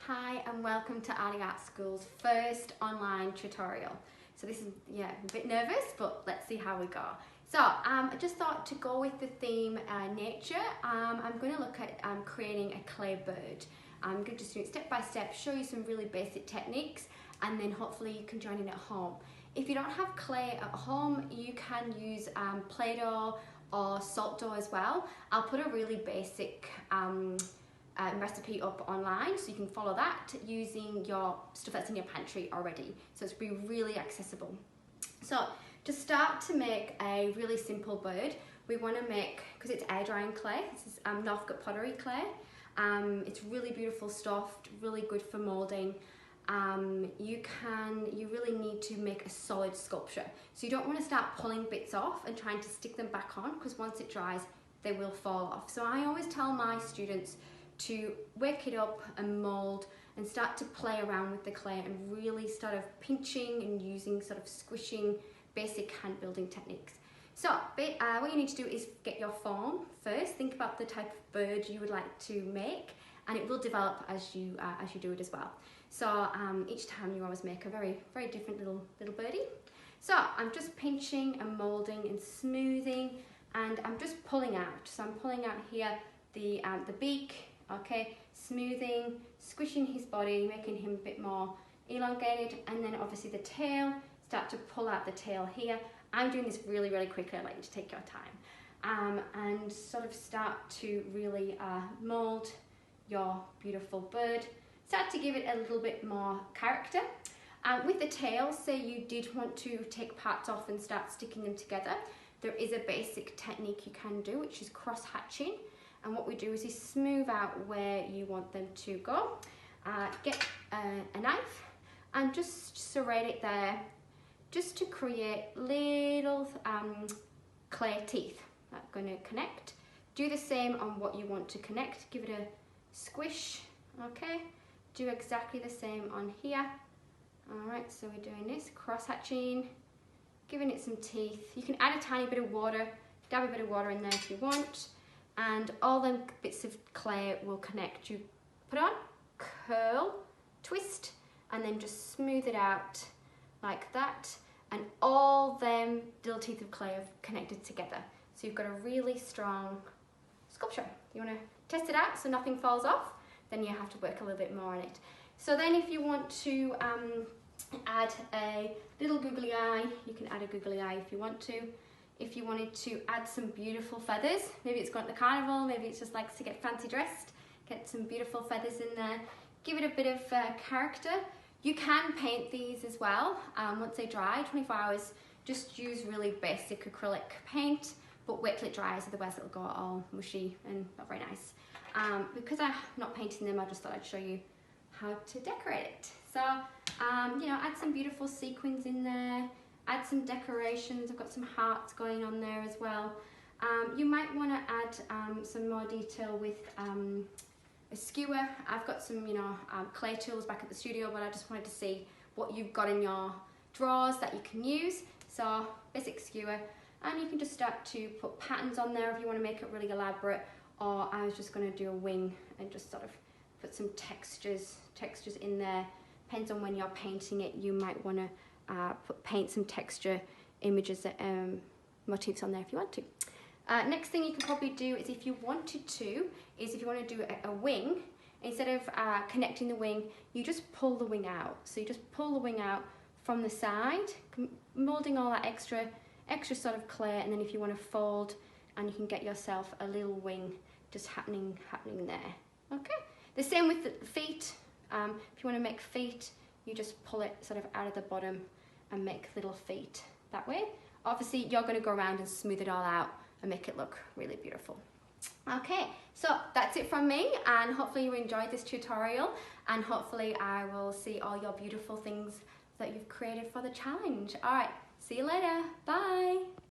Hi and welcome to ARTea Art School's first online tutorial. So this is, a bit nervous, but let's see how we go. So I just thought to go with the theme nature, I'm going to look at creating a clay bird. I'm going to just do it step by step, show you some really basic techniques, and then hopefully you can join in at home. If you don't have clay at home, you can use Play-Doh or salt dough as well. I'll put a really basic recipe up online so you can follow that using your stuff that's in your pantry already, so it's be really accessible. So to start to make a really simple bird, we want to make, because it's air drying clay, this is Northcote pottery clay. It's really beautiful stuff, really good for moulding. You really need to make a solid sculpture, so you don't want to start pulling bits off and trying to stick them back on, because once it dries they will fall off. So I always tell my students to wake it up and mould and start to play around with the clay and really start of pinching and using sort of squishing basic hand building techniques. So what you need to do is get your form first. Think about the type of bird you would like to make, and it will develop as you do it as well. So each time you always make a very different little birdie. So I'm just pinching and moulding and smoothing, and I'm just pulling out. So I'm pulling out here the beak. Okay, smoothing, squishing his body, making him a bit more elongated, and then obviously the tail, start to pull out the tail here. I'm doing this really quickly, I'd like you to take your time. And sort of start to really mould your beautiful bird. Start to give it a little bit more character. With the tail, say you did want to take parts off and start sticking them together, there is a basic technique you can do, which is cross hatching. And what we do is you smooth out where you want them to go. Get a knife and just serrate it there, just to create little clay teeth that are going to connect. Do the same on what you want to connect. Give it a squish. Okay. Do exactly the same on here. All right. So we're doing this cross hatching, giving it some teeth. You can add a tiny bit of water. Dab a bit of water in there if you want. And all them bits of clay will connect. You put on, curl, twist, and then just smooth it out like that. And all them little teeth of clay have connected together. So you've got a really strong sculpture. You want to test it out so nothing falls off, then you have to work a little bit more on it. So then if you want to add a little googly eye, you can add a googly eye if you want to. If you wanted to add some beautiful feathers, maybe it's going to the carnival, maybe it's just likes to get fancy dressed, get some beautiful feathers in there, give it a bit of character. You can paint these as well. Once they dry, 24 hours, just use really basic acrylic paint, but wait till it dries, otherwise it'll go all mushy and not very nice. Because I'm not painting them, I just thought I'd show you how to decorate it. So, add some beautiful sequins in there. Add some decorations. I've got some hearts going on there as well. You might want to add some more detail with a skewer. I've got some, clay tools back at the studio, but I just wanted to see what you've got in your drawers that you can use. So basic skewer, and you can just start to put patterns on there if you want to make it really elaborate. Or I was just going to do a wing and just sort of put some textures in there. Depends on when you're painting it. You might want to paint some texture images, motifs on there if you want to. Next thing you can probably do is if you want to do a wing, instead of connecting the wing, you just pull the wing out. So you just pull the wing out from the side, moulding all that extra sort of clay, and then if you want to fold, and you can get yourself a little wing just happening there. Okay. The same with the feet. If you want to make feet, you just pull it sort of out of the bottom and make little feet that way. Obviously you're going to go around and smooth it all out and make it look really beautiful. Okay, so that's it from me, and hopefully you enjoyed this tutorial, and hopefully I will see all your beautiful things that you've created for the challenge. All right, see you later. Bye.